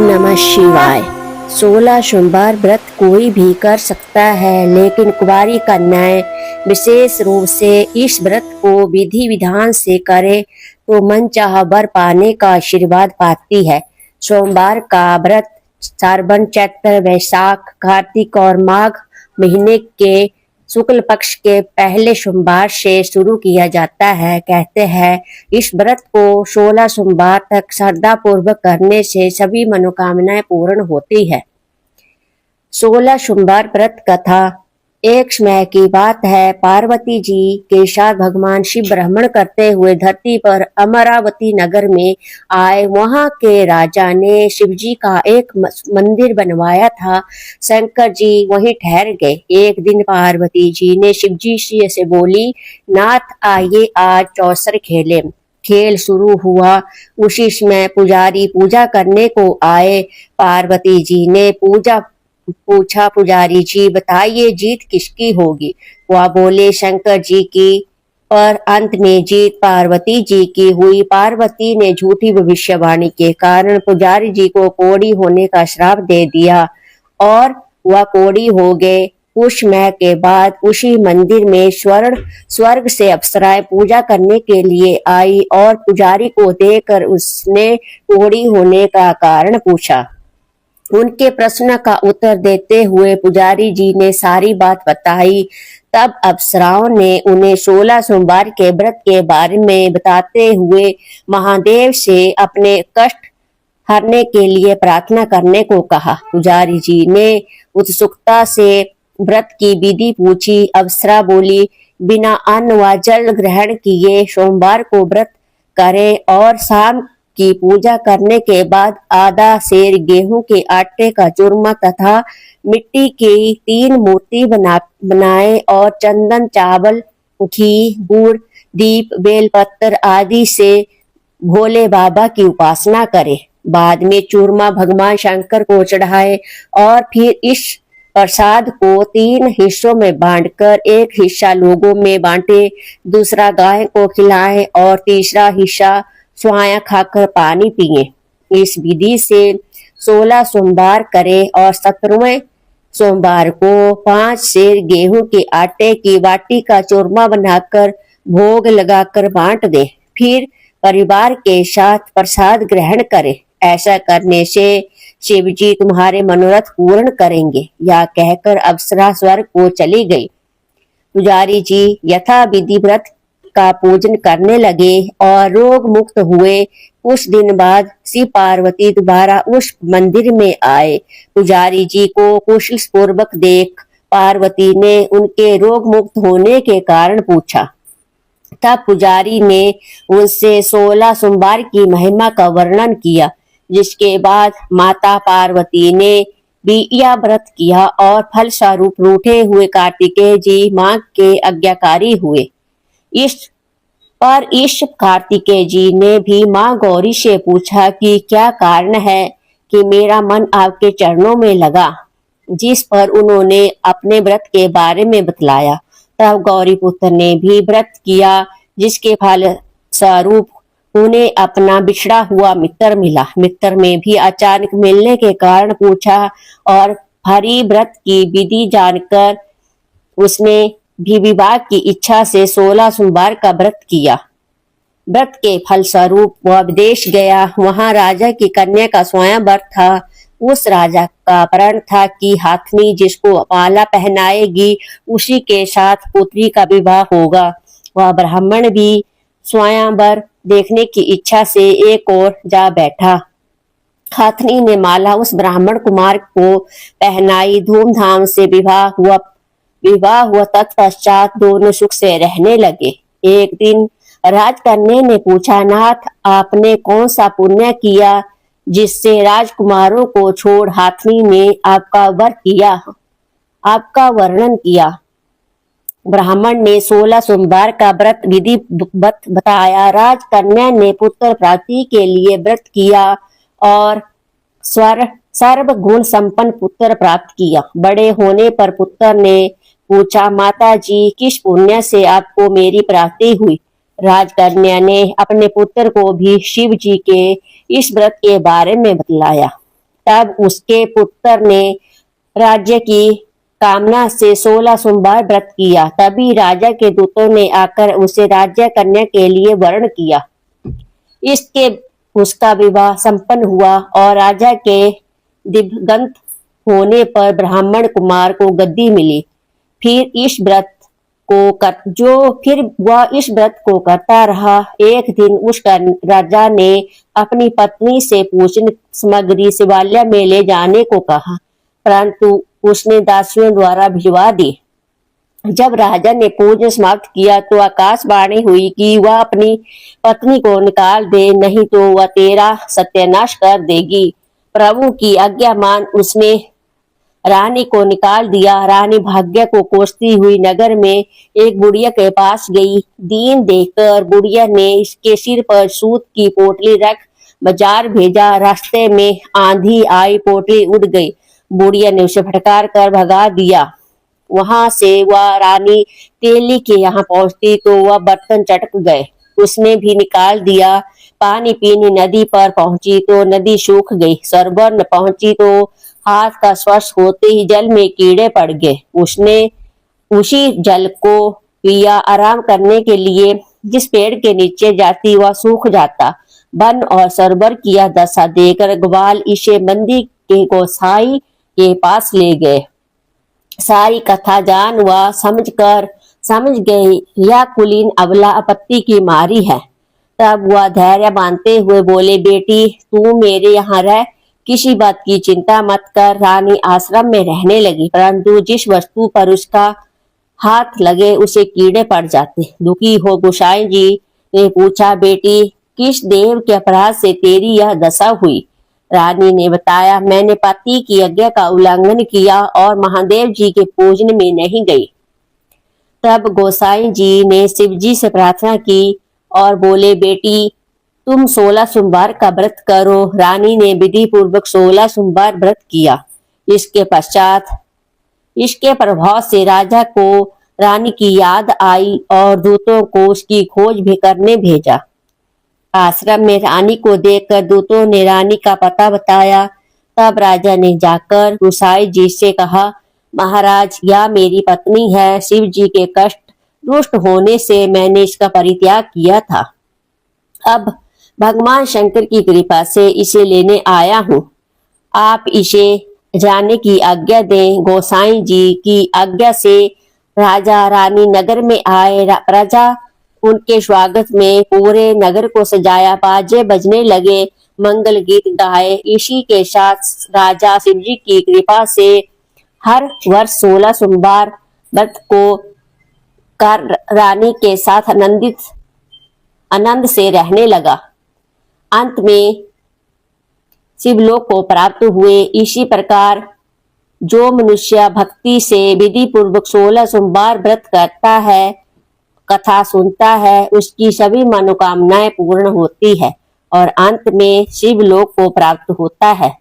नमः शिवाय। 16 सोमवार व्रत कोई भी कर सकता है, लेकिन कुंवारी कन्याएं विशेष रूप से इस व्रत को विधि विधान से करे तो मनचाहा वर पाने का आशीर्वाद पाती है। सोमवार का व्रत श्रावण, चैत्र, वैशाख, कार्तिक और माघ महीने के शुक्ल पक्ष के पहले सोमवार से शुरू किया जाता है। कहते हैं इस व्रत को 16 सोमवार तक श्रद्धा पूर्वक करने से सभी मनोकामनाएं पूर्ण होती है। 16 सोमवार व्रत कथा। एक समय की बात है, पार्वती जी के साथ भगवान शिव भ्रमण करते हुए धरती पर अमरावती नगर में आए। वहां के राजा ने शिव जी का एक मंदिर बनवाया था। शंकर जी वहीं ठहर गए। एक दिन पार्वती जी ने शिव जी से बोली, नाथ आइए आज चौसर खेलें। खेल शुरू हुआ। उसी समय पुजारी पूजा करने को आए। पार्वती जी ने पूछा, पुजारी जी बताइए जीत किसकी होगी? वह बोले शंकर जी की, पर अंत में जीत पार्वती जी की हुई। पार्वती ने झूठी भविष्यवाणी के कारण पुजारी जी को कोढ़ी होने का श्राप दे दिया और वह कोढ़ी हो गए। कुछ समय के बाद उसी मंदिर में स्वर्ग से अप्सराएं पूजा करने के लिए आई और पुजारी को देखकर उसने कोढ़ी होने का कारण पूछा। उनके प्रश्न का उत्तर देते हुए पुजारी जी ने सारी बात बताई। तब अप्सराओं ने उन्हें 16 सोमवार के व्रत के बारे में बताते हुए महादेव से अपने कष्ट हरने के लिए प्रार्थना करने को कहा। पुजारी जी ने उत्सुकता से व्रत की विधि पूछी। अप्सरा बोली, बिना अन्न व जल ग्रहण किए सोमवार को व्रत करें और शाम की पूजा करने के बाद आधा सेर गेहूं के आटे का चूरमा तथा मिट्टी की 3 मूर्ति बनाए और चंदन, चावल, घी, गुड़, दीप, बेलपत्र आदि से भोले बाबा की उपासना करें। बाद में चूरमा भगवान शंकर को चढ़ाए और फिर इस प्रसाद को 3 हिस्सों में बांटकर एक हिस्सा लोगों में बांटे, दूसरा गाय को खिलाएं और तीसरा हिस्सा स्वयं खाकर पानी पिए। इस विधि से 16 सोमवार करें और 17वें सोमवार को 5 सेर गेहूं के आटे की बाटी का चूरमा बनाकर भोग लगाकर बांट दे। फिर परिवार के साथ प्रसाद ग्रहण करें। ऐसा करने से शिव जी तुम्हारे मनोरथ पूर्ण करेंगे। यह कहकर अप्सरा स्वर्ग को चली गई। पुजारी जी यथा विधि व्रत का पूजन करने लगे और रोग मुक्त हुए। कुछ दिन बाद शिव पार्वती दोबारा उस मंदिर में आए। पुजारी जी को कुशल पूर्वक देख पार्वती ने उनके रोग मुक्त होने के कारण पूछा। तब पुजारी ने उनसे 16 सोमवार की महिमा का वर्णन किया, जिसके बाद माता पार्वती ने भी यह व्रत किया और फल स्वरूप रूठे हुए कार्तिकेय जी मां के आज्ञाकारी हुए। इस कार्तिकेय जी ने भी मां गौरी से पूछा कि क्या कारण है कि मेरा मन आपके चरणों में लगा, जिस पर उन्होंने अपने व्रत के बारे में बतलाया। तब गौरी पुत्र ने भी व्रत किया, जिसके फल स्वरूप उन्हें अपना बिछड़ा हुआ मित्र मिला। मित्र में भी अचानक मिलने के कारण पूछा और हरि व्रत की विधि जानकर उसने भी विवाह की इच्छा से 16 सोमवार का व्रत किया। व्रत के फल स्वरूप वह विदेश गया। वहां राजा की कन्या का स्वयंवर था। उस राजा का प्रण था कि हाथनी जिसको माला पहनाएगी उसी के साथ पुत्री का विवाह होगा। वह ब्राह्मण भी स्वयंवर देखने की इच्छा से एक ओर जा बैठा। हाथनी ने माला उस ब्राह्मण कुमार को पहनाई। धूमधाम से विवाह हुआ। तत्पश्चात दोनों सुख से रहने लगे। एक दिन राजकन्या ने पूछा, नाथ आपने कौन सा पुण्य किया जिससे राजकुमारों को छोड़ हाथनी ने आपका वर्णन किया? ब्राह्मण ने 16 सोमवार का व्रत विधि बताया। राजकन्या ने पुत्र प्राप्ति के लिए व्रत किया और सर्व गुण संपन्न पुत्र प्राप्त किया। बड़े होने पर पुत्र ने पूछा, माता जी किस पुण्य से आपको मेरी प्राप्ति हुई? राजकन्या ने अपने पुत्र को भी शिव जी के इस व्रत के बारे में बतलाया। तब उसके पुत्र ने राज्य की कामना से 16 सोमवार व्रत किया। तभी राजा के दूतों ने आकर उसे राज्य कन्या के लिए वर्ण किया। इसके उसका विवाह संपन्न हुआ और राजा के दिवंगत होने पर ब्राह्मण कुमार को गद्दी मिली। फिर इस व्रत को करता रहा। एक दिन उस राजा ने अपनी पत्नी से पूजन सामग्री शिवालय में ले जाने को कहा, परंतु उसने दासियों द्वारा भिजवा दी। जब राजा ने पूजन समाप्त किया तो आकाशवाणी हुई कि वह अपनी पत्नी को निकाल दे, नहीं तो वह तेरा सत्यानाश कर देगी। प्रभु की आज्ञा मान उसने रानी को निकाल दिया। रानी भाग्य को कोसती हुई नगर में एक बुढ़िया के पास गई। दीन देखकर बुढ़िया ने इसके सिर पर सूत की पोटली रख बाजार भेजा। रास्ते में आंधी आई, पोटली उड़ गई। बुढ़िया ने उसे फटकार कर भगा दिया। वहां से वह रानी तेली के यहाँ पहुंचती तो वह बर्तन चटक गए, उसने भी निकाल दिया। पानी पीने नदी पर पहुंची तो नदी सूख गई। सरोवर न पहुंची तो हाथ का स्पर्श होते ही जल में कीड़े पड़ गए। उसने उसी जल को पिया। आराम करने के लिए जिस पेड़ के नीचे जाती वह सूख जाता। वन और सरोवर की यह दशा देखकर ग्वाल इसे मंदिर के गोसाई के पास ले गए। सारी कथा जान वह समझ गई यह कुलीन अबला आपत्ति की मारी है। तब वह धैर्य बांधते हुए बोले, बेटी तू मेरे यहाँ रह, किसी बात की चिंता मत कर। रानी आश्रम में रहने लगी, परंतु जिस वस्तु पर उसका हाथ लगे उसे कीड़े पड़ जाते। दुखी हो गोसाई जी ने पूछा, बेटी किस देव के अपराध से तेरी यह दशा हुई? रानी ने बताया, मैंने पति की आज्ञा का उल्लंघन किया और महादेव जी के पूजन में नहीं गई। तब गोसाई जी ने शिव जी से प्रार्थना की और बोले, बेटी तुम 16 सोमवार का व्रत करो। रानी ने विधि पूर्वक 16 सोमवार व्रत किया। इसके पश्चात इसके प्रभाव से राजा को रानी की याद आई और दूतों को उसकी खोज भी करने भेजा। आश्रम में रानी को देखकर दूतों ने रानी का पता बताया। तब राजा ने जाकर गोसाई जी से कहा, महाराज यह मेरी पत्नी है। शिव जी के कष्ट रुष्ट होने से मैंने इसका परित्याग किया था। अब भगवान शंकर की कृपा से इसे लेने आया हूँ। आप इसे जाने की आज्ञा दें। गोसाई जी की आज्ञा से राजा रानी नगर में आए। प्रजा उनके स्वागत में पूरे नगर को सजाया, बाजे बजने लगे, मंगल गीत गाए। इसी के साथ राजा शिवजी की कृपा से हर वर्ष 16 सोमवार व्रत को कर रानी के साथ आनंद से रहने लगा। अंत में शिवलोक को प्राप्त हुए। इसी प्रकार जो मनुष्य भक्ति से विधि पूर्वक 16 सोमवार व्रत करता है, कथा सुनता है, उसकी सभी मनोकामनाएं पूर्ण होती है और अंत में शिवलोक को प्राप्त होता है।